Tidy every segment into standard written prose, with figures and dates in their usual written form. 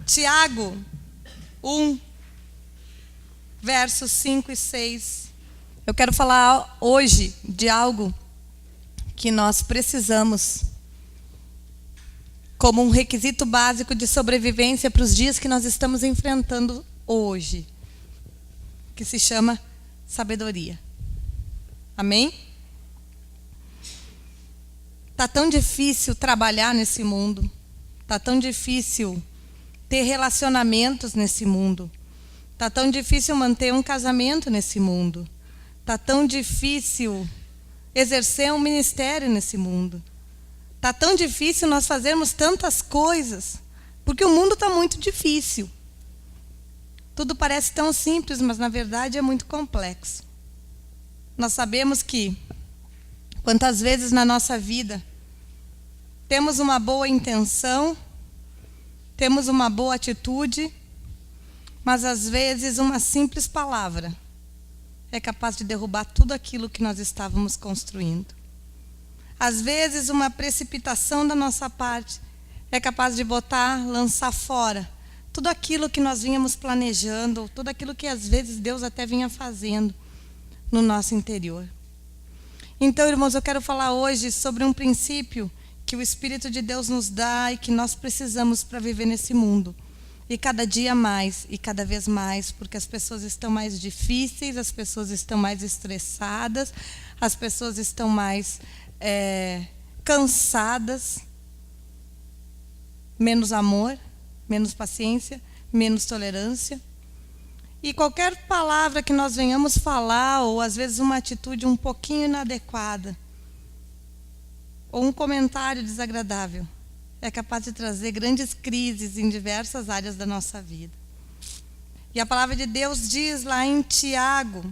Tiago 1, versos 5 e 6. Eu quero falar hoje de algo que nós precisamos como um requisito básico de sobrevivência para os dias que nós estamos enfrentando hoje, que se chama sabedoria. Amém? Tá tão difícil trabalhar nesse mundo, tá tão difícil ter relacionamentos nesse mundo, tá tão difícil manter um casamento nesse mundo, tá tão difícil exercer um ministério nesse mundo, tá tão difícil nós fazermos tantas coisas, porque o mundo está muito difícil. Tudo parece tão simples, mas na verdade é muito complexo. Nós sabemos que quantas vezes na nossa vida temos uma boa intenção, temos uma boa atitude, mas às vezes uma simples palavra é capaz de derrubar tudo aquilo que nós estávamos construindo. Às vezes uma precipitação da nossa parte é capaz de lançar fora tudo aquilo que nós vínhamos planejando, tudo aquilo que às vezes Deus até vinha fazendo no nosso interior. Então, irmãos, eu quero falar hoje sobre um princípio que o Espírito de Deus nos dá e que nós precisamos para viver nesse mundo. E cada dia mais, e cada vez mais, porque as pessoas estão mais difíceis, as pessoas estão mais estressadas, as pessoas estão mais cansadas, menos amor, menos paciência, menos tolerância. E qualquer palavra que nós venhamos falar, ou às vezes uma atitude um pouquinho inadequada, ou um comentário desagradável, é capaz de trazer grandes crises em diversas áreas da nossa vida. E a palavra de Deus diz lá em Tiago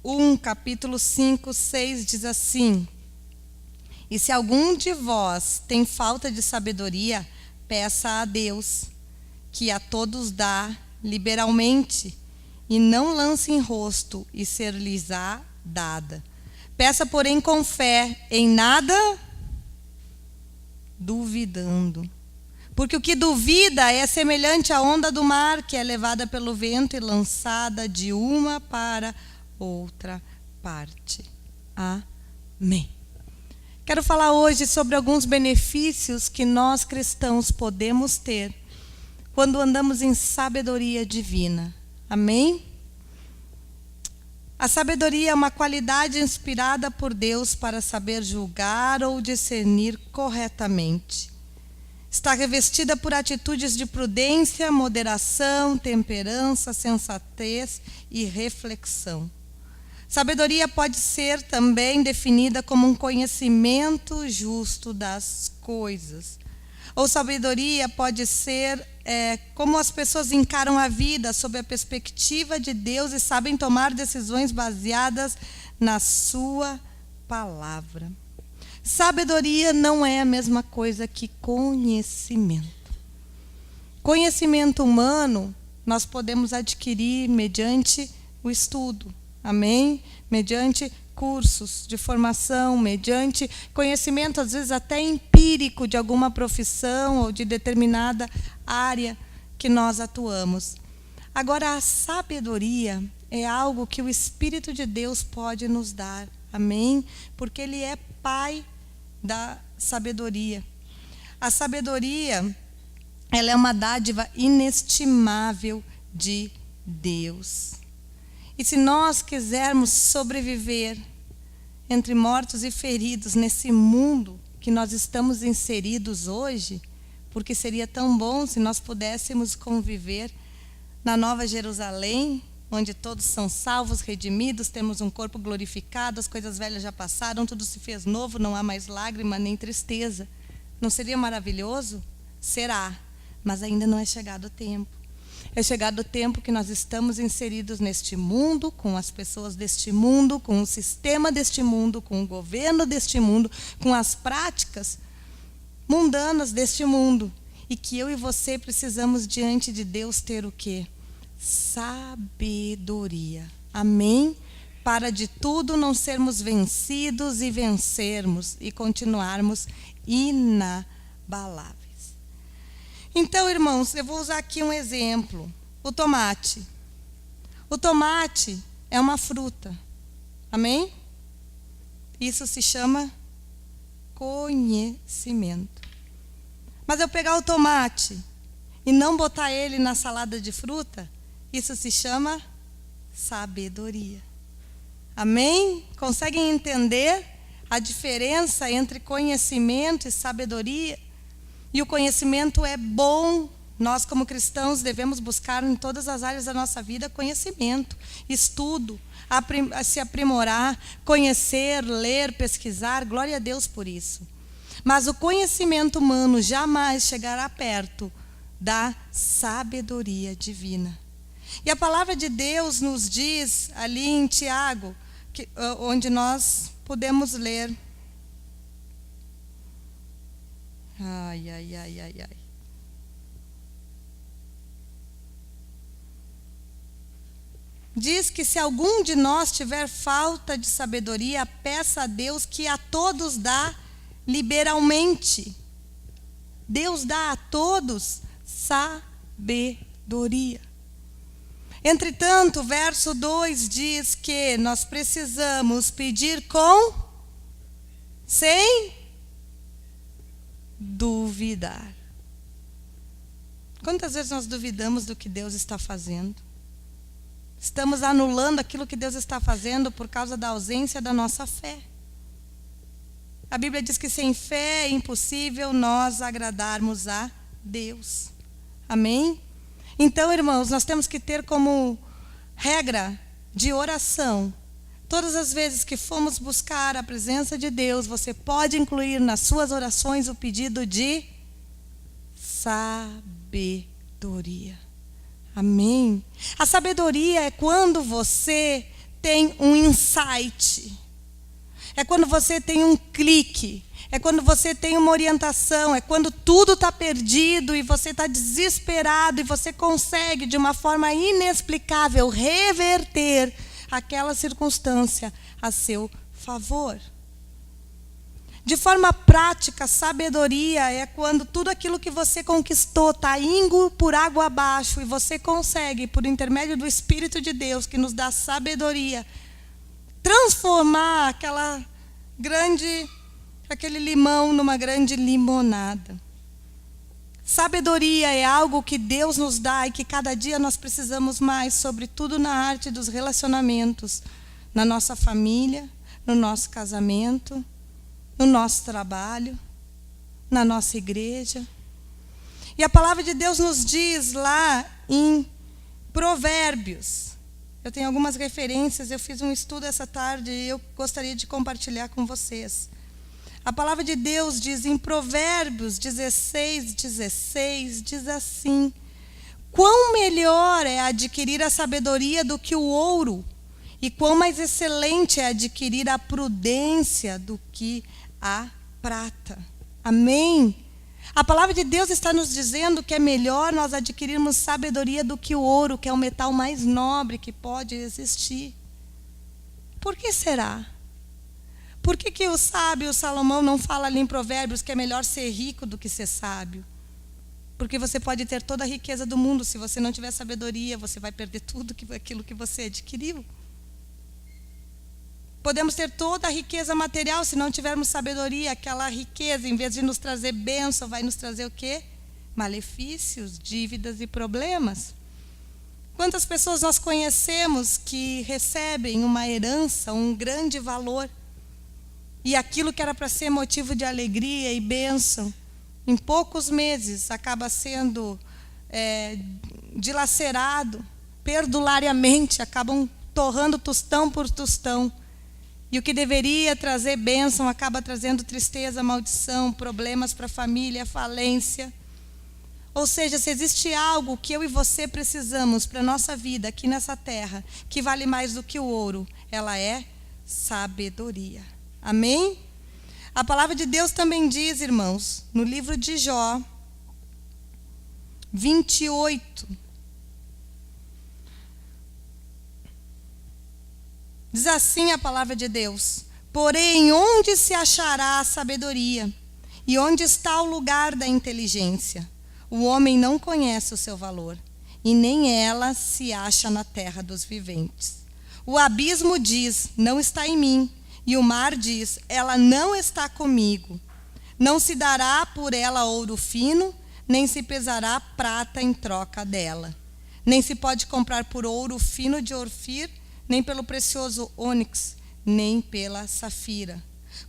1, capítulo 5, 6, diz assim: e se algum de vós tem falta de sabedoria, peça a Deus, que a todos dá liberalmente, e não lance em rosto, e ser-lhes-á dada. Peça, porém, com fé, em nada duvidando. Porque o que duvida é semelhante à onda do mar, que é levada pelo vento e lançada de uma para outra parte. Amém. Quero falar hoje sobre alguns benefícios que nós cristãos podemos ter quando andamos em sabedoria divina. Amém? A sabedoria é uma qualidade inspirada por Deus para saber julgar ou discernir corretamente. Está revestida por atitudes de prudência, moderação, temperança, sensatez e reflexão. Sabedoria pode ser também definida como um conhecimento justo das coisas. Ou sabedoria pode ser como as pessoas encaram a vida sob a perspectiva de Deus e sabem tomar decisões baseadas na sua palavra. Sabedoria não é a mesma coisa que conhecimento. Conhecimento humano nós podemos adquirir mediante o estudo, amém? Mediante cursos de formação, mediante conhecimento, às vezes até empírico, de alguma profissão ou de determinada área que nós atuamos. Agora, a sabedoria é algo que o Espírito de Deus pode nos dar, amém? Porque Ele é Pai da sabedoria. A sabedoria, ela é uma dádiva inestimável de Deus. E se nós quisermos sobreviver entre mortos e feridos nesse mundo que nós estamos inseridos hoje, porque seria tão bom se nós pudéssemos conviver na Nova Jerusalém, onde todos são salvos, redimidos, temos um corpo glorificado, as coisas velhas já passaram, tudo se fez novo, não há mais lágrima nem tristeza. Não seria maravilhoso? Será, mas ainda não é chegado o tempo. É chegado o tempo que nós estamos inseridos neste mundo, com as pessoas deste mundo, com o sistema deste mundo, com o governo deste mundo, com as práticas mundanas deste mundo. E que eu e você precisamos diante de Deus ter o quê? Sabedoria. Amém? Para de tudo não sermos vencidos e vencermos e continuarmos inabaláveis. Então, irmãos, eu vou usar aqui um exemplo. O tomate. O tomate é uma fruta. Amém? Isso se chama conhecimento. Mas eu pegar o tomate e não botar ele na salada de fruta, isso se chama sabedoria. Amém? Conseguem entender a diferença entre conhecimento e sabedoria? E o conhecimento é bom. Nós, como cristãos, devemos buscar em todas as áreas da nossa vida conhecimento, estudo, se aprimorar, conhecer, ler, pesquisar. Glória a Deus por isso. Mas o conhecimento humano jamais chegará perto da sabedoria divina. E a palavra de Deus nos diz ali em Tiago, onde nós podemos ler. Ai, ai, ai, ai, ai. Diz que se algum de nós tiver falta de sabedoria, peça a Deus que a todos dá liberalmente. Deus dá a todos sabedoria. Entretanto, o verso 2 diz que nós precisamos pedir sem duvidar. Quantas vezes nós duvidamos do que Deus está fazendo? Estamos anulando aquilo que Deus está fazendo por causa da ausência da nossa fé. A Bíblia diz que sem fé é impossível nós agradarmos a Deus. Amém? Então, irmãos, nós temos que ter como regra de oração. Todas as vezes que formos buscar a presença de Deus, você pode incluir nas suas orações o pedido de sabedoria. Amém? A sabedoria é quando você tem um insight. É quando você tem um clique. É quando você tem uma orientação. É quando tudo está perdido e você está desesperado e você consegue, de uma forma inexplicável, reverter aquela circunstância a seu favor. De forma prática, sabedoria é quando tudo aquilo que você conquistou está indo por água abaixo e você consegue, por intermédio do Espírito de Deus, que nos dá sabedoria, transformar aquele limão numa grande limonada. Sabedoria é algo que Deus nos dá e que cada dia nós precisamos mais, sobretudo na arte dos relacionamentos, na nossa família, no nosso casamento, no nosso trabalho, na nossa igreja. E a palavra de Deus nos diz lá em Provérbios. Eu tenho algumas referências, eu fiz um estudo essa tarde e eu gostaria de compartilhar com vocês. A palavra de Deus diz em Provérbios 16:16, diz assim: quão melhor é adquirir a sabedoria do que o ouro, e quão mais excelente é adquirir a prudência do que a prata. Amém? A palavra de Deus está nos dizendo que é melhor nós adquirirmos sabedoria do que o ouro, que é o metal mais nobre que pode existir. Por que será? Por que o sábio Salomão não fala ali em Provérbios que é melhor ser rico do que ser sábio? Porque você pode ter toda a riqueza do mundo, se você não tiver sabedoria, você vai perder tudo aquilo que você adquiriu. Podemos ter toda a riqueza material, se não tivermos sabedoria, aquela riqueza, em vez de nos trazer bênção, vai nos trazer o quê? Malefícios, dívidas e problemas. Quantas pessoas nós conhecemos que recebem uma herança, um grande valor, e aquilo que era para ser motivo de alegria e bênção, em poucos meses acaba sendo dilacerado, perdulariamente, acabam torrando tostão por tostão. E o que deveria trazer bênção acaba trazendo tristeza, maldição, problemas para a família, falência. Ou seja, se existe algo que eu e você precisamos para a nossa vida aqui nessa terra, que vale mais do que o ouro, ela é sabedoria. Amém? A palavra de Deus também diz, irmãos, no livro de Jó, 28. Diz assim a palavra de Deus: porém, onde se achará a sabedoria? E onde está o lugar da inteligência? o homem não conhece o seu valor, e nem ela se acha na terra dos viventes. O abismo diz, não está em mim, e o mar diz, ela não está comigo. Não se dará por ela ouro fino, nem se pesará prata em troca dela. Nem se pode comprar por ouro fino de Ofir, nem pelo precioso ônix, nem pela safira.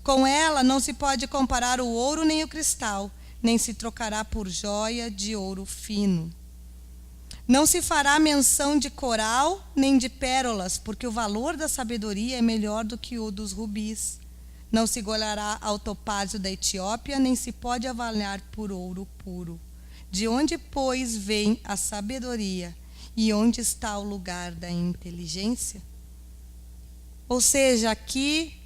Com ela não se pode comparar o ouro nem o cristal, nem se trocará por joia de ouro fino. Não se fará menção de coral nem de pérolas, porque o valor da sabedoria é melhor do que o dos rubis. Não se igualará ao topázio da Etiópia, nem se pode avaliar por ouro puro. De onde, pois, vem a sabedoria? E onde está o lugar da inteligência? Ou seja, aqui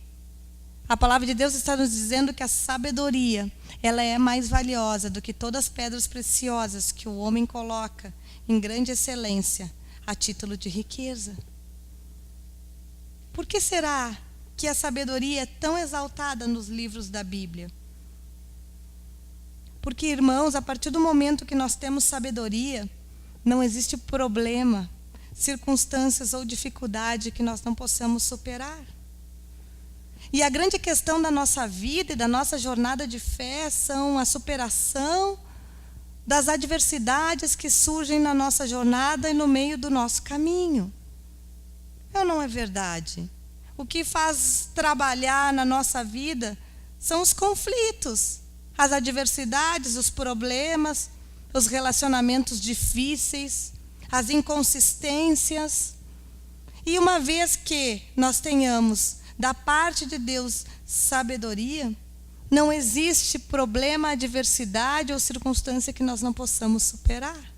a palavra de Deus está nos dizendo que a sabedoria, ela é mais valiosa do que todas as pedras preciosas que o homem coloca em grande excelência a título de riqueza. Por que será que a sabedoria é tão exaltada nos livros da Bíblia? Porque, irmãos, a partir do momento que nós temos sabedoria, não existe problema, circunstâncias ou dificuldade que nós não possamos superar. E a grande questão da nossa vida e da nossa jornada de fé são a superação das adversidades que surgem na nossa jornada e no meio do nosso caminho. Ou não é verdade? O que faz trabalhar na nossa vida são os conflitos, as adversidades, os problemas, os relacionamentos difíceis, as inconsistências. E uma vez que nós tenhamos da parte de Deus sabedoria, não existe problema, adversidade ou circunstância que nós não possamos superar.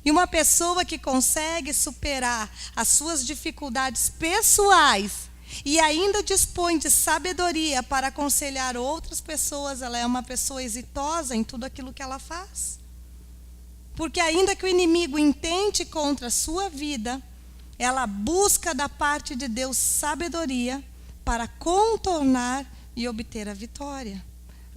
E uma pessoa que consegue superar as suas dificuldades pessoais e ainda dispõe de sabedoria para aconselhar outras pessoas, ela é uma pessoa exitosa em tudo aquilo que ela faz. Porque ainda que o inimigo intente contra a sua vida, ela busca da parte de Deus sabedoria para contornar e obter a vitória.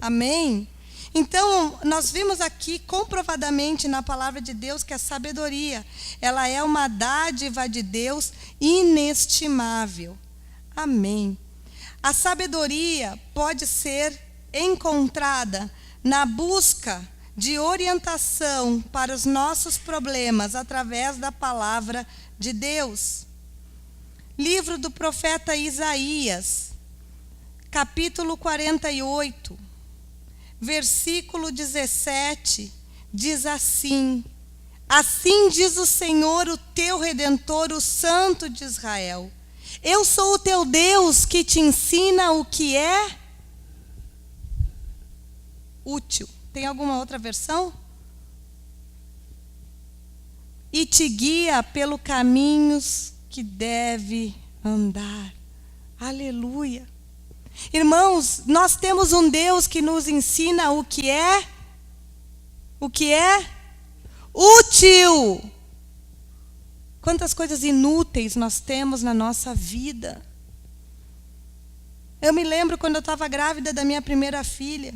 Amém? Então, nós vimos aqui comprovadamente na palavra de Deus que a sabedoria, ela é uma dádiva de Deus inestimável. Amém. A sabedoria pode ser encontrada na busca de orientação para os nossos problemas através da palavra de Deus. Livro do profeta Isaías, capítulo 48, versículo 17, diz assim: assim diz o Senhor, o teu Redentor, o Santo de Israel: eu sou o teu Deus que te ensina o que é útil. Tem alguma outra versão? E te guia pelo caminhos que deve andar. Aleluia. Irmãos, nós temos um Deus que nos ensina o que é útil. Quantas coisas inúteis nós temos na nossa vida. Eu me lembro quando eu estava grávida da minha primeira filha.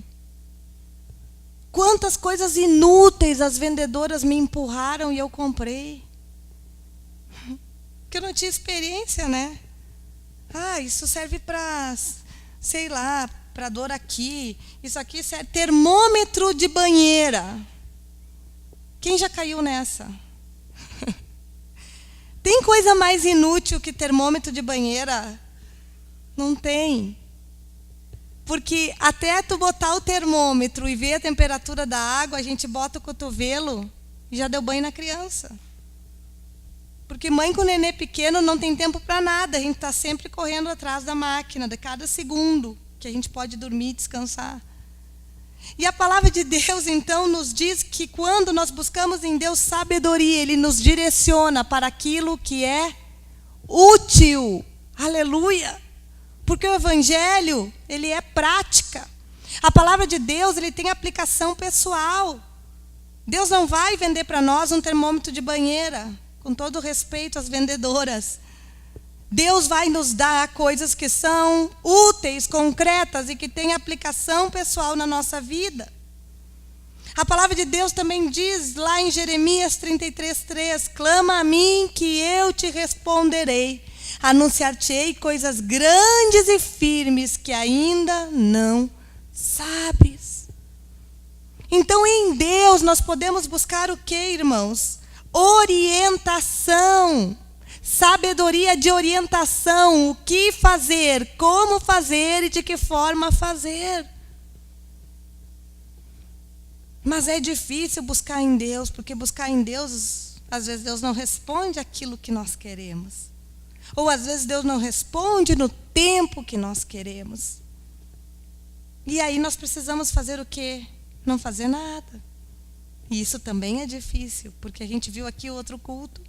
Quantas coisas inúteis as vendedoras me empurraram e eu comprei. Porque eu não tinha experiência, né? Ah, isso serve para, sei lá, para dor aqui. Isso aqui serve termômetro de banheira. Quem já caiu nessa? Tem coisa mais inútil que termômetro de banheira? Não tem. Porque até tu botar o termômetro e ver a temperatura da água, a gente bota o cotovelo e já deu banho na criança. Porque mãe com nenê pequeno não tem tempo para nada. A gente está sempre correndo atrás da máquina, de cada segundo que a gente pode dormir e descansar. E a palavra de Deus, então, nos diz que quando nós buscamos em Deus sabedoria, Ele nos direciona para aquilo que é útil. Aleluia! Porque o Evangelho, ele é prática. A palavra de Deus, ele tem aplicação pessoal. Deus não vai vender para nós um termômetro de banheira, com todo respeito às vendedoras. Deus vai nos dar coisas que são úteis, concretas e que têm aplicação pessoal na nossa vida. A palavra de Deus também diz lá em Jeremias 33:3, clama a mim que eu te responderei, anunciar-te-ei coisas grandes e firmes que ainda não sabes. Então em Deus nós podemos buscar o que, irmãos? Orientação, sabedoria de orientação, o que fazer, como fazer e de que forma fazer. Mas é difícil buscar em Deus, porque buscar em Deus, às vezes Deus não responde aquilo que nós queremos. Ou às vezes Deus não responde no tempo que nós queremos. E aí nós precisamos fazer o quê? Não fazer nada. E isso também é difícil, porque a gente viu aqui outro culto,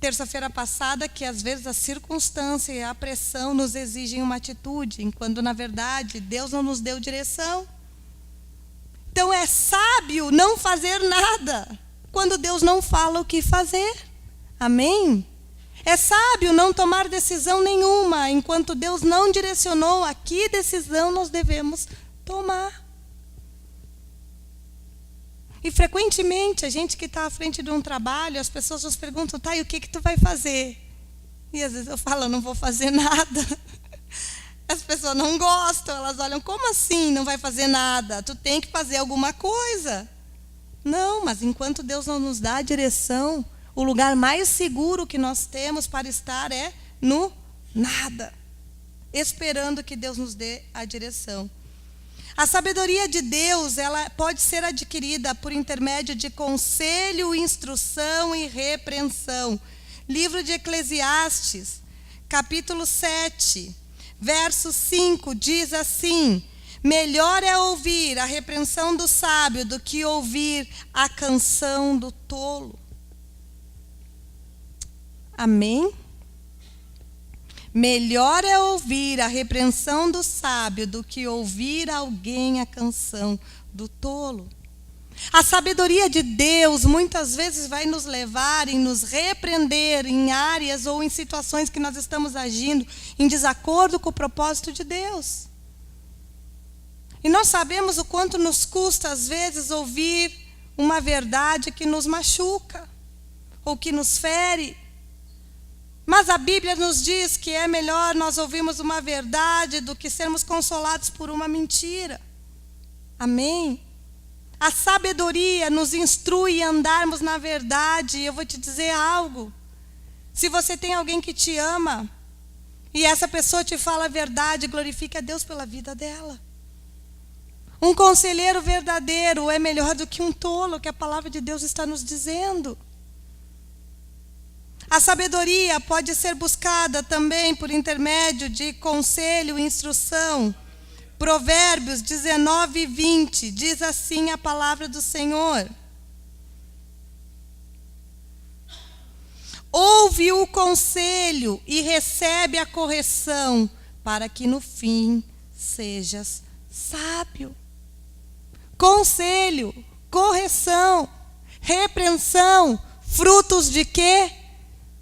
terça-feira passada, que às vezes a circunstância e a pressão nos exigem uma atitude, enquanto na verdade Deus não nos deu direção. Então é sábio não fazer nada quando Deus não fala o que fazer. Amém? É sábio não tomar decisão nenhuma enquanto Deus não direcionou a que decisão nós devemos tomar. E frequentemente a gente que está à frente de um trabalho, as pessoas nos perguntam, tá, e o que tu vai fazer? E às vezes eu falo, eu não vou fazer nada. As pessoas não gostam, elas olham, como assim não vai fazer nada? Tu tem que fazer alguma coisa. Não, mas enquanto Deus não nos dá a direção, o lugar mais seguro que nós temos para estar é no nada, esperando que Deus nos dê a direção. A sabedoria de Deus, ela pode ser adquirida por intermédio de conselho, instrução e repreensão. Livro de Eclesiastes, capítulo 7. Verso 5 diz assim: melhor é ouvir a repreensão do sábio do que ouvir a canção do tolo. Amém? Melhor é ouvir a repreensão do sábio do que ouvir alguém a canção do tolo. A sabedoria de Deus muitas vezes vai nos levar em nos repreender em áreas ou em situações que nós estamos agindo em desacordo com o propósito de Deus. E nós sabemos o quanto nos custa às vezes ouvir uma verdade que nos machuca ou que nos fere. Mas a Bíblia nos diz que é melhor nós ouvirmos uma verdade do que sermos consolados por uma mentira. Amém? A sabedoria nos instrui a andarmos na verdade. E eu vou te dizer algo. Se você tem alguém que te ama, e essa pessoa te fala a verdade, glorifique a Deus pela vida dela. Um conselheiro verdadeiro é melhor do que um tolo, que a palavra de Deus está nos dizendo. A sabedoria pode ser buscada também por intermédio de conselho e instrução. Provérbios 19:20, diz assim a palavra do Senhor. Ouve o conselho e recebe a correção, para que no fim sejas sábio. Conselho, correção, repreensão, frutos de quê?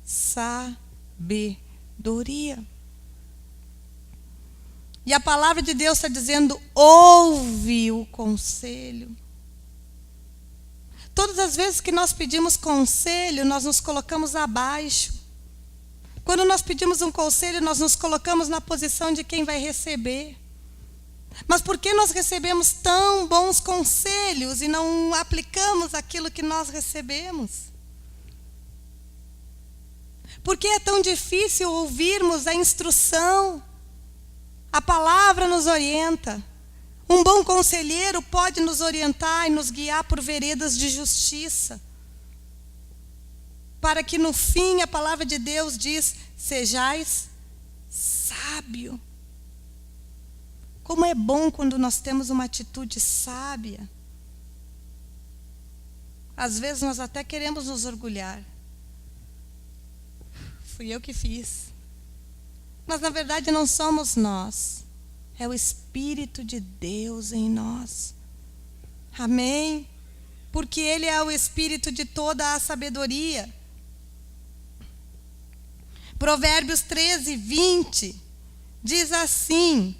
Sabedoria. E a palavra de Deus está dizendo, ouve o conselho. Todas as vezes que nós pedimos conselho, nós nos colocamos abaixo. Quando nós pedimos um conselho, nós nos colocamos na posição de quem vai receber. Mas por que nós recebemos tão bons conselhos e não aplicamos aquilo que nós recebemos? Por que é tão difícil ouvirmos a instrução? A palavra nos orienta. Um bom conselheiro pode nos orientar e nos guiar por veredas de justiça. Para que no fim a palavra de Deus diz, sejais sábio. Como é bom quando nós temos uma atitude sábia. Às vezes nós até queremos nos orgulhar. Fui eu que fiz. Mas na verdade não somos nós. É o Espírito de Deus em nós. Amém? Porque Ele é o Espírito de toda a sabedoria. Provérbios 13:20 diz assim: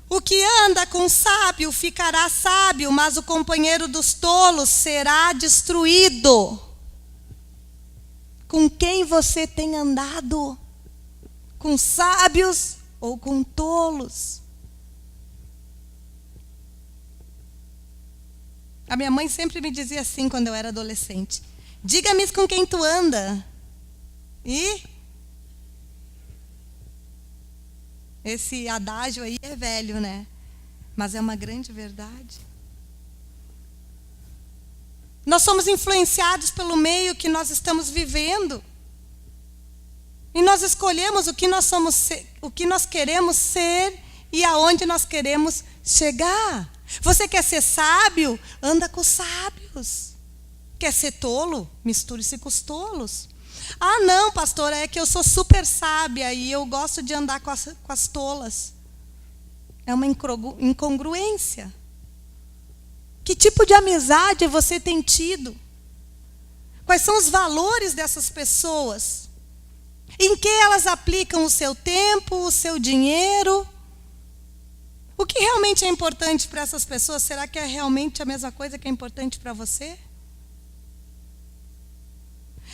O que anda com o sábio ficará sábio, mas o companheiro dos tolos será destruído. Com quem você tem andado? Com sábios ou com tolos? A minha mãe sempre me dizia assim quando eu era adolescente: diga-me com quem tu anda. E esse adágio aí é velho, né? Mas é uma grande verdade. Nós somos influenciados pelo meio que nós estamos vivendo. E nós escolhemos o que nós somos, o que nós queremos ser e aonde nós queremos chegar. Você quer ser sábio? Anda com os sábios. Quer ser tolo? Misture-se com os tolos. Ah, não, pastora, é que eu sou super sábia e eu gosto de andar com as tolas. É uma incongruência. Que tipo de amizade você tem tido? Quais são os valores dessas pessoas? Em que elas aplicam o seu tempo, o seu dinheiro? O que realmente é importante para essas pessoas? Será que é realmente a mesma coisa que é importante para você?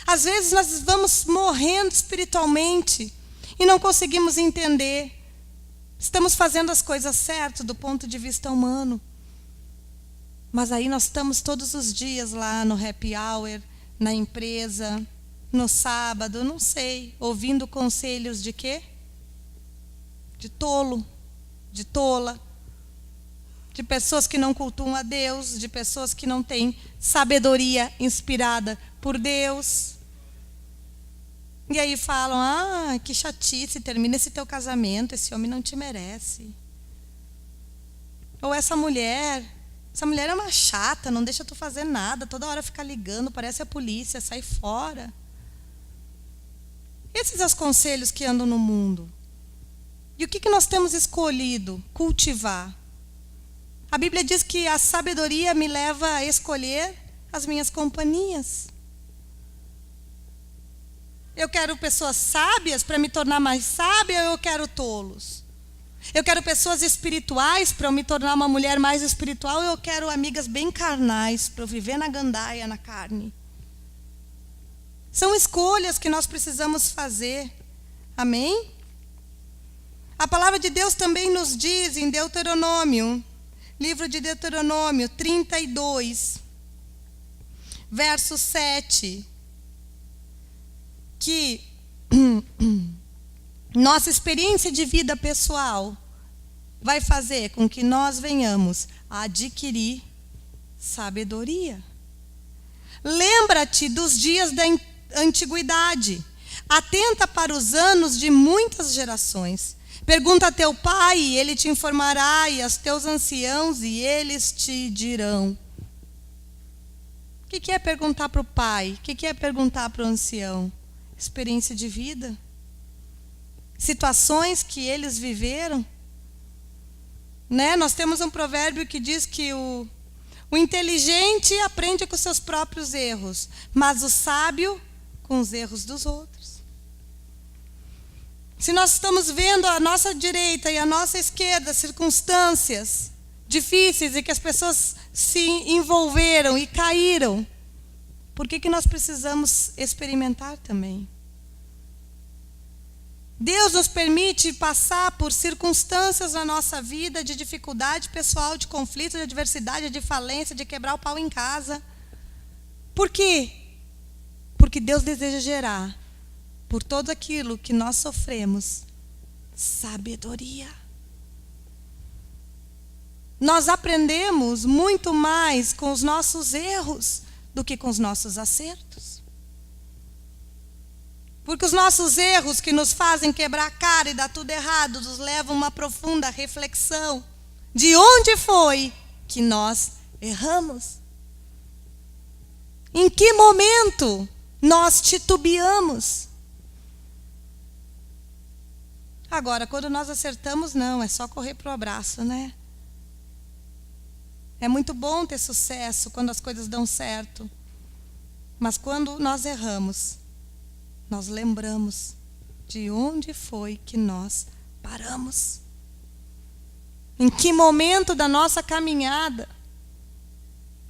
Às vezes nós vamos morrendo espiritualmente e não conseguimos entender. Estamos fazendo as coisas certas do ponto de vista humano. Mas aí nós estamos todos os dias lá no happy hour, na empresa, no sábado, não sei, ouvindo conselhos de quê? De tolo, de tola, de pessoas que não cultuam a Deus, de pessoas que não têm sabedoria inspirada por Deus. E aí falam: ah, que chatice, termina esse teu casamento, esse homem não te merece. Ou essa mulher é uma chata, não deixa tu fazer nada, toda hora fica ligando, parece a polícia, sai fora. Esses são os conselhos que andam no mundo. E o que nós temos escolhido cultivar? A Bíblia diz que a sabedoria me leva a escolher as minhas companhias. Eu quero pessoas sábias para me tornar mais sábia, ou eu quero tolos? Eu quero pessoas espirituais para eu me tornar uma mulher mais espiritual, ou eu quero amigas bem carnais para eu viver na gandaia, na carne? São escolhas que nós precisamos fazer. Amém? A palavra de Deus também nos diz em Deuteronômio, livro de Deuteronômio 32, verso 7, que nossa experiência de vida pessoal vai fazer com que nós venhamos a adquirir sabedoria. Lembra-te dos dias da antiguidade. Atenta para os anos de muitas gerações. Pergunta a teu pai, e ele te informará, e aos teus anciãos, e eles te dirão. O que é perguntar para o pai? O que é perguntar para o ancião? Experiência de vida. Situações que eles viveram. Né? Nós temos um provérbio que diz que o inteligente aprende com seus próprios erros, mas o sábio com os erros dos outros. Se nós estamos vendo à nossa direita e à nossa esquerda circunstâncias difíceis e que as pessoas se envolveram e caíram, por que nós precisamos experimentar também? Deus nos permite passar por circunstâncias na nossa vida de dificuldade pessoal, de conflito, de adversidade, de falência, de quebrar o pau em casa. Por quê? Porque Deus deseja gerar, por todo aquilo que nós sofremos, sabedoria. Nós aprendemos muito mais com os nossos erros do que com os nossos acertos. Porque os nossos erros que nos fazem quebrar a cara e dar tudo errado, nos levam a uma profunda reflexão de onde foi que nós erramos. Em que momento nós titubeamos? Agora, quando nós acertamos, não, é só correr para o abraço, né? É muito bom ter sucesso quando as coisas dão certo. Mas quando nós erramos, nós lembramos de onde foi que nós paramos. Em que momento da nossa caminhada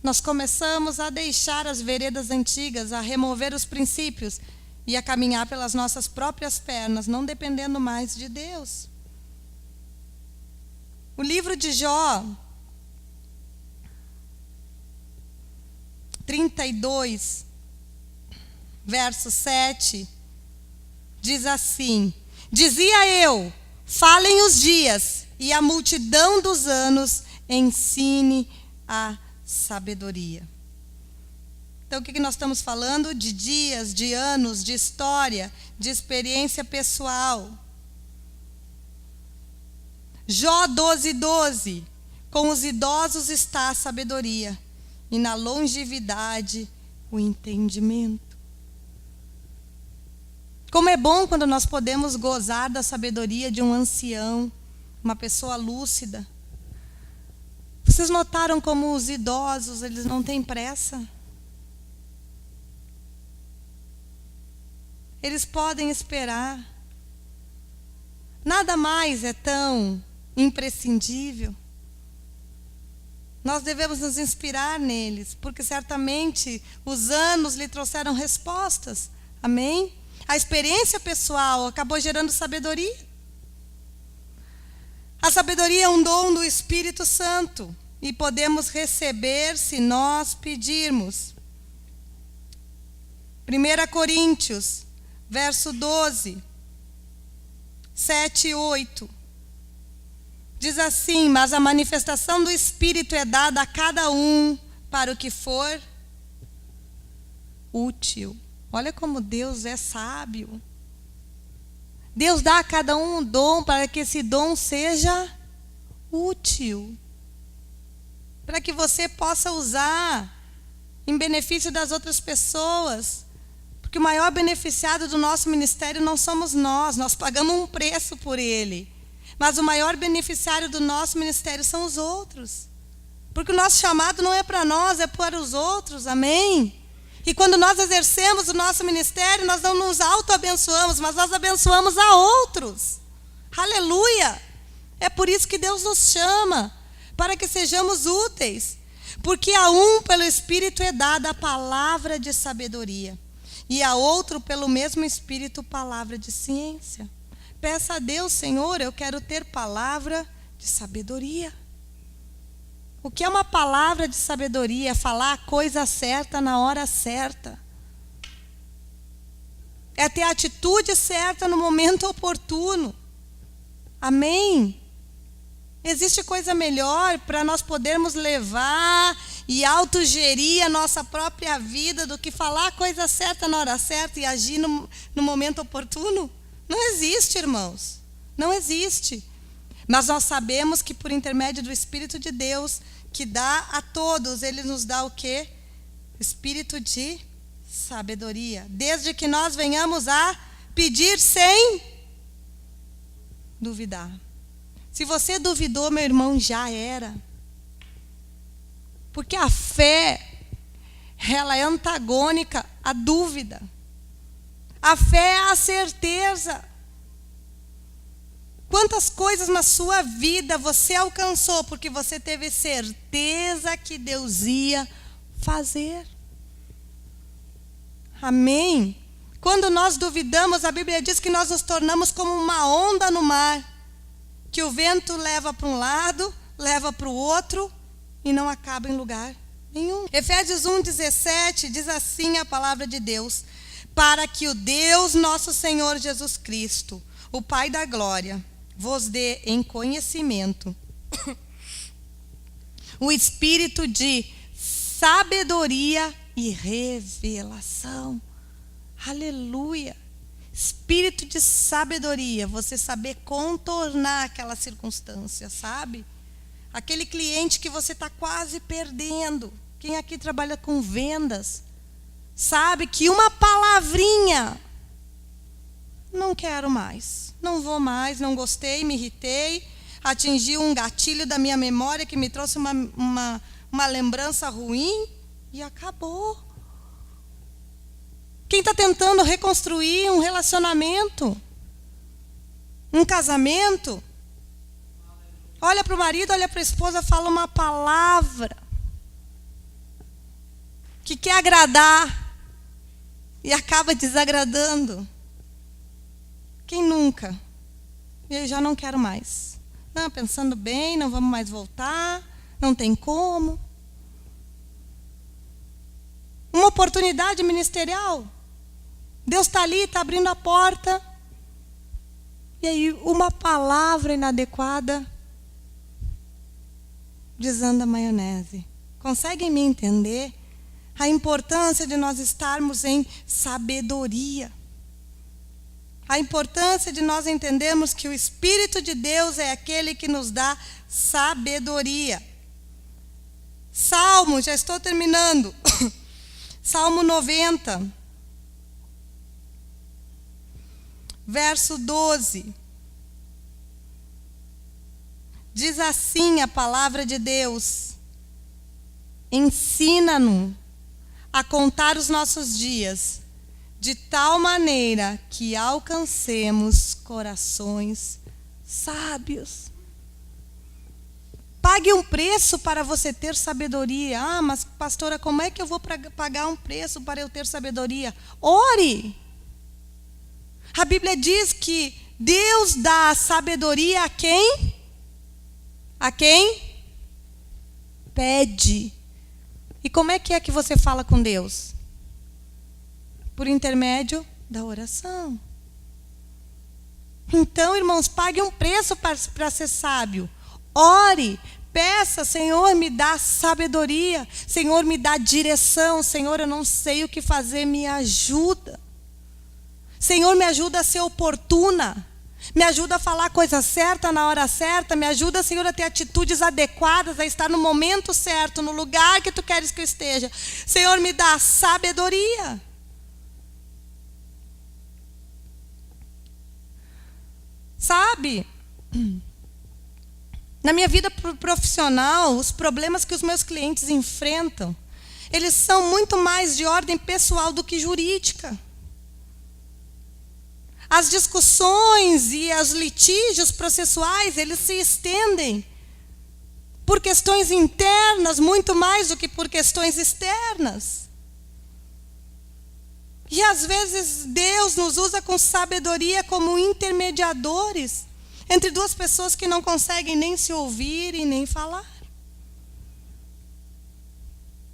nós começamos a deixar as veredas antigas, a remover os princípios e a caminhar pelas nossas próprias pernas, não dependendo mais de Deus? O livro de Jó 32, verso 7, diz assim: dizia eu, falem os dias, e a multidão dos anos ensine a sabedoria. Então, o que nós estamos falando? De dias, de anos, de história, de experiência pessoal. Jó 12:12. Com os idosos está a sabedoria, e na longevidade o entendimento. Como é bom quando nós podemos gozar da sabedoria de um ancião, uma pessoa lúcida. Vocês notaram como os idosos, eles não têm pressa? Eles podem esperar. Nada mais é tão imprescindível. Nós devemos nos inspirar neles, porque certamente os anos lhe trouxeram respostas. Amém? A experiência pessoal acabou gerando sabedoria. A sabedoria é um dom do Espírito Santo e podemos receber se nós pedirmos. 1 Coríntios, verso 12, 7 e 8. Diz assim: mas a manifestação do Espírito é dada a cada um para o que for útil. Olha como Deus é sábio. Deus dá a cada um um dom para que esse dom seja útil. Para que você possa usar em benefício das outras pessoas. Porque o maior beneficiado do nosso ministério não somos nós pagamos um preço por ele. Mas o maior beneficiário do nosso ministério são os outros. Porque o nosso chamado não é para nós, é para os outros, amém? E quando nós exercemos o nosso ministério, nós não nos auto-abençoamos, mas nós abençoamos a outros. Aleluia! É por isso que Deus nos chama, para que sejamos úteis. Porque a um, pelo Espírito, é dada a palavra de sabedoria, e a outro, pelo mesmo Espírito, palavra de ciência. Peça a Deus: Senhor, eu quero ter palavra de sabedoria. O que é uma palavra de sabedoria? É falar a coisa certa na hora certa. É ter a atitude certa no momento oportuno. Amém? Existe coisa melhor para nós podermos levar e autogerir a nossa própria vida do que falar a coisa certa na hora certa e agir no momento oportuno? Não existe, irmãos. Não existe. Mas nós sabemos que por intermédio do Espírito de Deus, que dá a todos, Ele nos dá o quê? Espírito de sabedoria. Desde que nós venhamos a pedir sem duvidar. Se você duvidou, meu irmão, já era. Porque a fé, ela é antagônica à dúvida. A fé é a certeza. Quantas coisas na sua vida você alcançou porque você teve certeza que Deus ia fazer? Amém? Quando nós duvidamos, a Bíblia diz que nós nos tornamos como uma onda no mar, que o vento leva para um lado, leva para o outro e não acaba em lugar nenhum. Efésios 1:17 diz assim a palavra de Deus: para que o Deus nosso Senhor Jesus Cristo, o Pai da glória, vos dê em conhecimento o espírito de sabedoria e revelação. Aleluia! Espírito de sabedoria, você saber contornar aquela circunstância, sabe? Aquele cliente que você está quase perdendo. Quem aqui trabalha com vendas sabe que uma palavrinha, não quero mais, não vou mais, não gostei, me irritei, atingiu um gatilho da minha memória que me trouxe uma lembrança ruim e acabou. Quem está tentando reconstruir um relacionamento, um casamento, Olha para o marido, olha para a esposa, fala uma palavra que quer agradar e acaba desagradando. Quem nunca? Eu já não quero mais. Não, pensando bem, não vamos mais voltar, não tem como. Uma oportunidade ministerial. Deus está ali, está abrindo a porta. E aí, uma palavra inadequada desanda a maionese. Conseguem me entender? A importância de nós estarmos em sabedoria. A importância de nós entendermos que o Espírito de Deus é aquele que nos dá sabedoria. Salmo, já estou terminando. Salmo 90, verso 12. Diz assim a palavra de Deus: ensina-nos a contar os nossos dias, de tal maneira que alcancemos corações sábios. Pague um preço para você ter sabedoria. Ah, mas pastora, como é que eu vou pagar um preço para eu ter sabedoria? Ore! A Bíblia diz que Deus dá sabedoria a quem? A quem? Pede. E como é que você fala com Deus? Por intermédio da oração. Então, irmãos, pague um preço para ser sábio. Ore, peça, Senhor, me dá sabedoria. Senhor, me dá direção. Senhor, eu não sei o que fazer, me ajuda. Senhor, me ajuda a ser oportuna. Me ajuda a falar a coisa certa na hora certa. Me ajuda, Senhor, a ter atitudes adequadas, a estar no momento certo, no lugar que Tu queres que eu esteja. Senhor, me dá sabedoria. Sabe, na minha vida profissional, os problemas que os meus clientes enfrentam, eles são muito mais de ordem pessoal do que jurídica. As discussões e os litígios processuais, eles se estendem por questões internas, muito mais do que por questões externas. E às vezes Deus nos usa com sabedoria como intermediadores entre duas pessoas que não conseguem nem se ouvir e nem falar.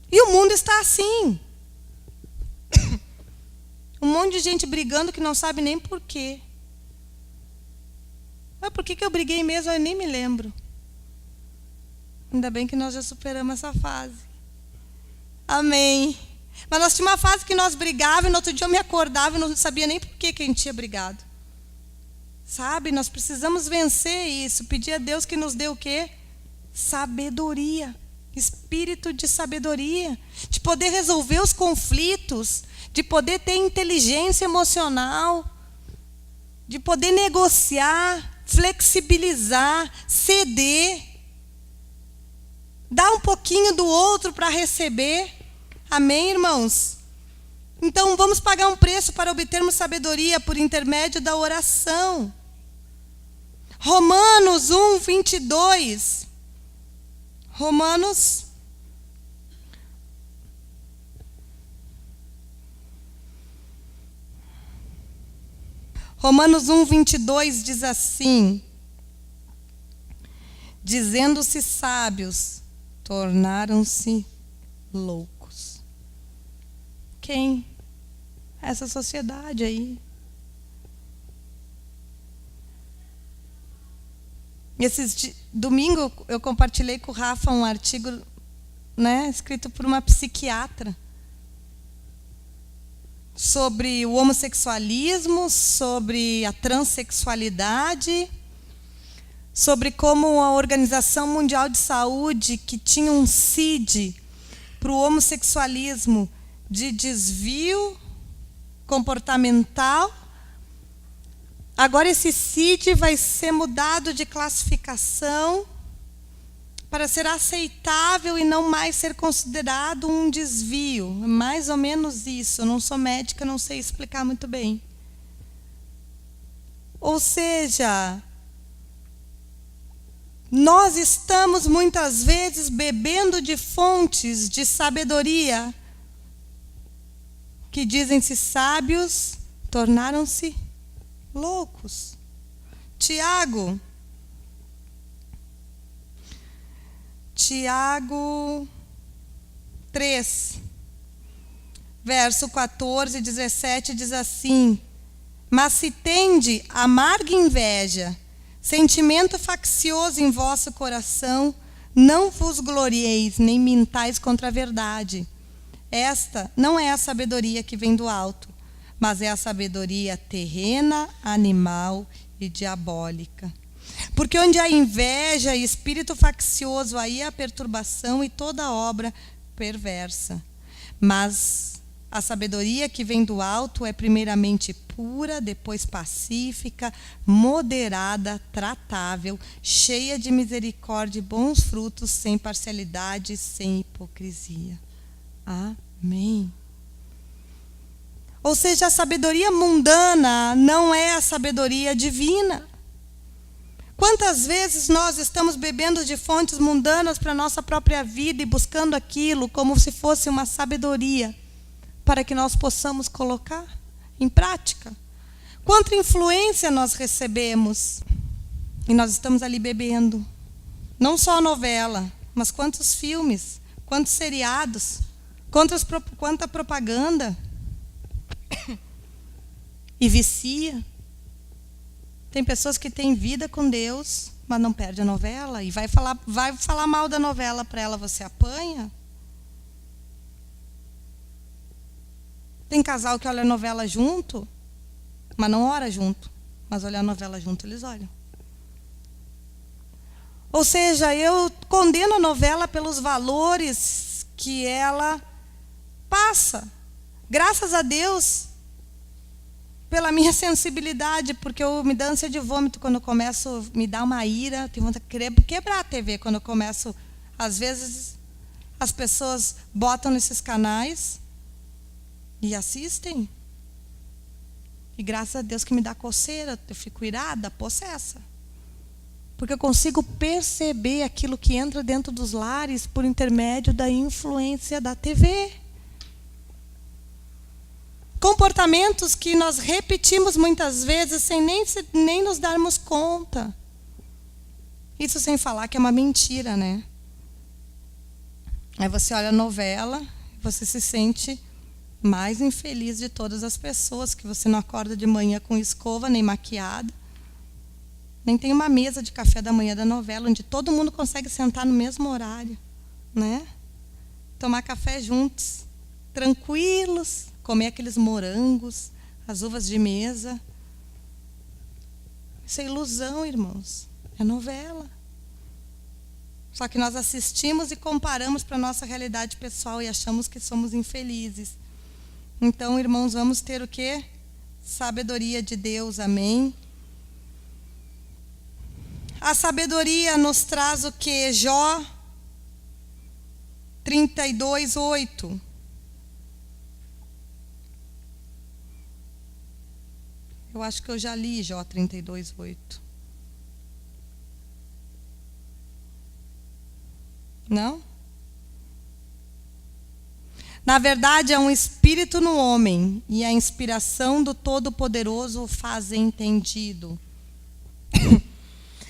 E o mundo está assim. Um monte de gente brigando que não sabe nem por quê. Mas por que eu briguei mesmo? Eu nem me lembro. Ainda bem que nós já superamos essa fase. Amém. Mas nós tínhamos uma fase que nós brigávamos e no outro dia eu me acordava e não sabia nem por que a gente tinha brigado. Sabe, nós precisamos vencer isso. Pedir a Deus que nos dê o quê? Sabedoria. Espírito de sabedoria. De poder resolver os conflitos. De poder ter inteligência emocional. De poder negociar, flexibilizar, ceder. Dar um pouquinho do outro para receber. Amém, irmãos? Então, vamos pagar um preço para obtermos sabedoria por intermédio da oração. Romanos 1, 22. Romanos 1, 22 diz assim: dizendo-se sábios, tornaram-se loucos. Quem? Essa sociedade aí. Domingo eu compartilhei com o Rafa um artigo, escrito por uma psiquiatra, sobre o homossexualismo, sobre a transexualidade, sobre como a Organização Mundial de Saúde, que tinha um CID para o homossexualismo de desvio comportamental, agora esse CID vai ser mudado de classificação para ser aceitável e não mais ser considerado um desvio. É mais ou menos isso. Eu não sou médica, não sei explicar muito bem. Ou seja, Nós estamos muitas vezes bebendo de fontes de sabedoria que dizem-se sábios, tornaram-se loucos. Tiago 3, verso 14 e 17 diz assim: mas se tende amarga inveja, sentimento faccioso em vosso coração, não vos glorieis, nem mintais contra a verdade. Esta não é a sabedoria que vem do alto, mas é a sabedoria terrena, animal e diabólica. Porque onde há inveja e espírito faccioso, aí há perturbação e toda obra perversa. Mas a sabedoria que vem do alto é primeiramente pura, depois pacífica, moderada, tratável, cheia de misericórdia e bons frutos, sem parcialidade, sem hipocrisia. Amém. Ou seja, a sabedoria mundana não é a sabedoria divina. Quantas vezes nós estamos bebendo de fontes mundanas para a nossa própria vida e buscando aquilo como se fosse uma sabedoria para que nós possamos colocar em prática? Quanta influência nós recebemos e nós estamos ali bebendo. Não só a novela, mas quantos filmes, quantos seriados, quanta propaganda. E vicia. Tem pessoas que têm vida com Deus, mas não perde a novela. E vai falar mal da novela para ela, você apanha. Tem casal que olha a novela junto, mas não ora junto. Mas olhar a novela junto, eles olham. Ou seja, eu condeno a novela pelos valores que ela passa. Graças a Deus, pela minha sensibilidade, porque eu me dá ânsia de vômito quando eu começo, me dá uma ira, tenho vontade de querer quebrar a TV quando eu começo. Às vezes, as pessoas botam nesses canais e assistem. E graças a Deus que me dá coceira, eu fico irada, possessa. Porque eu consigo perceber aquilo que entra dentro dos lares por intermédio da influência da TV. Comportamentos que nós repetimos muitas vezes sem nem nos darmos conta. Isso sem falar que é uma mentira, né? Aí você olha a novela, você se sente mais infeliz de todas as pessoas, que você não acorda de manhã com escova, nem maquiada. Nem tem uma mesa de café da manhã da novela, onde todo mundo consegue sentar no mesmo horário, né? Tomar café juntos, tranquilos, comer aqueles morangos, as uvas de mesa. Isso é ilusão, irmãos. É novela. Só que nós assistimos e comparamos para a nossa realidade pessoal e achamos que somos infelizes. Então, irmãos, vamos ter o quê? Sabedoria de Deus, amém? A sabedoria nos traz o quê? Jó 32:8. Eu acho que eu já li Jó 32:8. Não? Na verdade, é um espírito no homem, e a inspiração do Todo-Poderoso o faz entendido.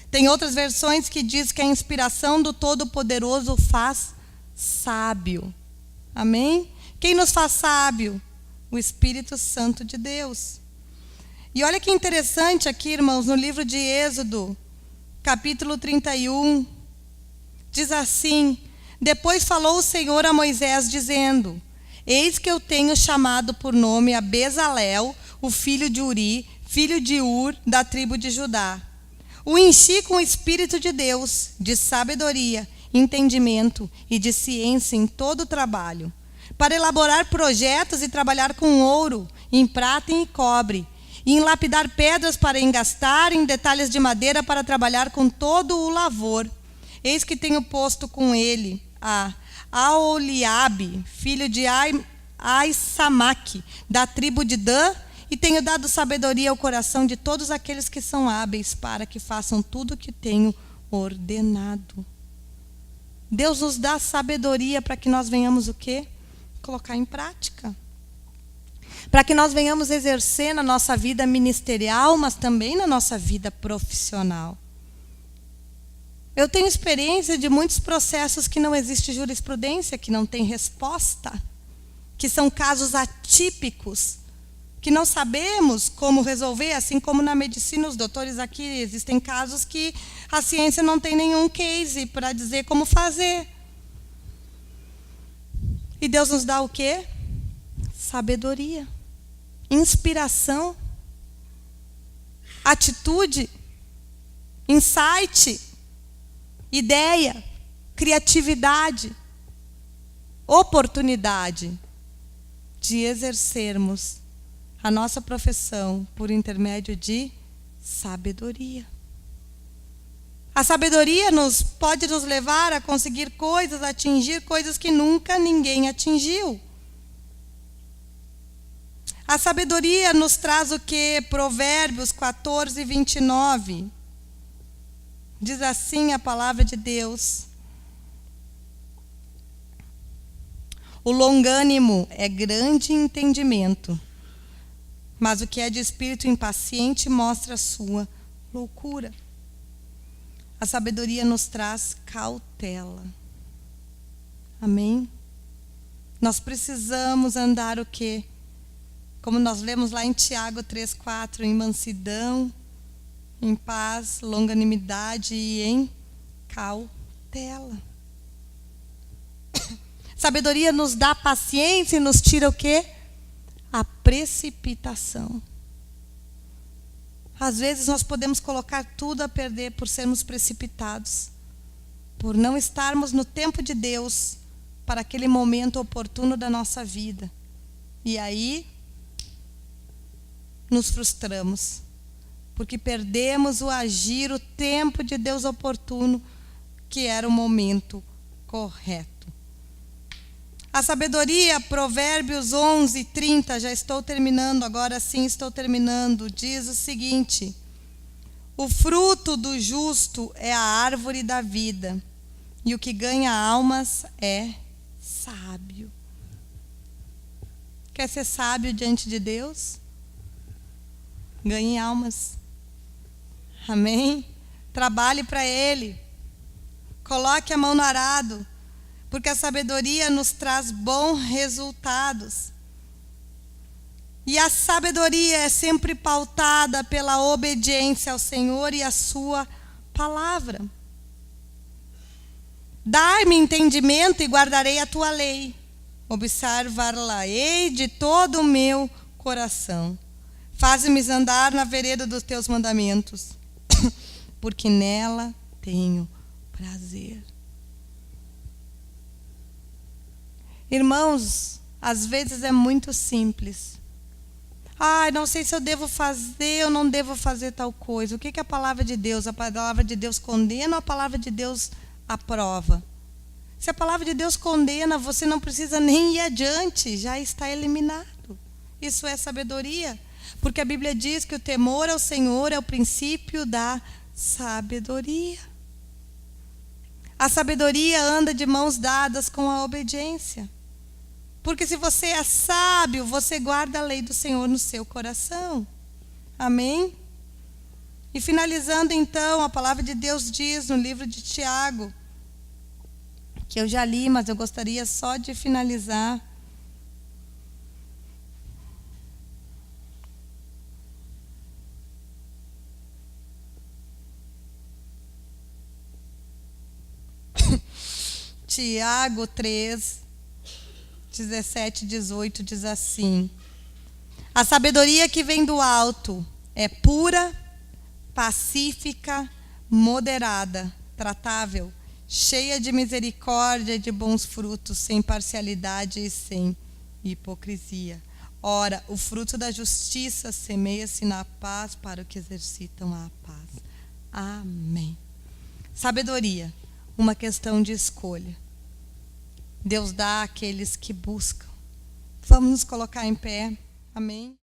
Tem outras versões que diz que a inspiração do Todo-Poderoso o faz sábio. Amém? Quem nos faz sábio? O Espírito Santo de Deus. E olha que interessante aqui, irmãos, no livro de Êxodo, capítulo 31, diz assim: depois falou o Senhor a Moisés, dizendo: eis que eu tenho chamado por nome a Bezalel, o filho de Uri, filho de Ur, da tribo de Judá. O enchi com o Espírito de Deus, de sabedoria, entendimento e de ciência em todo o trabalho, para elaborar projetos e trabalhar com ouro, em prata e em cobre, e em lapidar pedras para engastar, em detalhes de madeira para trabalhar com todo o lavor. Eis que tenho posto com ele a Aoliabe, filho de Aissamaque, da tribo de Dan, e tenho dado sabedoria ao coração de todos aqueles que são hábeis, para que façam tudo o que tenho ordenado. Deus nos dá sabedoria para que nós venhamos o quê? Colocar em prática. Para que nós venhamos exercer na nossa vida ministerial, mas também na nossa vida profissional. Eu tenho experiência de muitos processos que não existe jurisprudência, que não tem resposta, que são casos atípicos, que não sabemos como resolver, assim como na medicina, os doutores aqui, existem casos que a ciência não tem nenhum case para dizer como fazer. E Deus nos dá o quê? Sabedoria, inspiração, atitude, insight, ideia, criatividade, oportunidade de exercermos a nossa profissão por intermédio de sabedoria. A sabedoria pode nos levar a conseguir coisas, a atingir coisas que nunca ninguém atingiu. A sabedoria nos traz o quê? Provérbios 14, 29. Diz assim a palavra de Deus: o longânimo é grande entendimento, mas o que é de espírito impaciente mostra a sua loucura. A sabedoria nos traz cautela. Amém? Nós precisamos andar o quê? Como nós lemos lá em Tiago 3,4, em mansidão, em paz, longanimidade e em cautela. Sabedoria nos dá paciência e nos tira o quê? A precipitação. Às vezes nós podemos colocar tudo a perder por sermos precipitados, por não estarmos no tempo de Deus para aquele momento oportuno da nossa vida. E aí nos frustramos, porque perdemos o agir, o tempo de Deus oportuno, que era o momento correto. A sabedoria, Provérbios 11, 30, já estou terminando, agora sim estou terminando, diz o seguinte: o fruto do justo é a árvore da vida, e o que ganha almas é sábio. Quer ser sábio diante de Deus? Ganhe almas. Amém? Trabalhe para Ele. Coloque a mão no arado, porque a sabedoria nos traz bons resultados. E a sabedoria é sempre pautada pela obediência ao Senhor e à sua palavra. Dai-me entendimento e guardarei a tua lei. Observar-la-ei de todo o meu coração. Faz-me andar na vereda dos teus mandamentos, porque nela tenho prazer. Irmãos, às vezes é muito simples. Não sei se eu devo fazer ou não devo fazer tal coisa. O que é a palavra de Deus? A palavra de Deus condena ou a palavra de Deus aprova? Se a palavra de Deus condena, você não precisa nem ir adiante, já está eliminado. Isso é sabedoria. Porque a Bíblia diz que o temor ao Senhor é o princípio da sabedoria. A sabedoria anda de mãos dadas com a obediência. Porque se você é sábio, você guarda a lei do Senhor no seu coração. Amém? E finalizando então, a palavra de Deus diz no livro de Tiago, que eu já li, mas eu gostaria só de finalizar. Tiago 3, 17 e 18 diz assim: a sabedoria que vem do alto é pura, pacífica, moderada, tratável, cheia de misericórdia e de bons frutos, sem parcialidade e sem hipocrisia. Ora, o fruto da justiça semeia-se na paz para os que exercitam a paz. Amém. Sabedoria, uma questão de escolha. Deus dá àqueles que buscam. Vamos nos colocar em pé. Amém?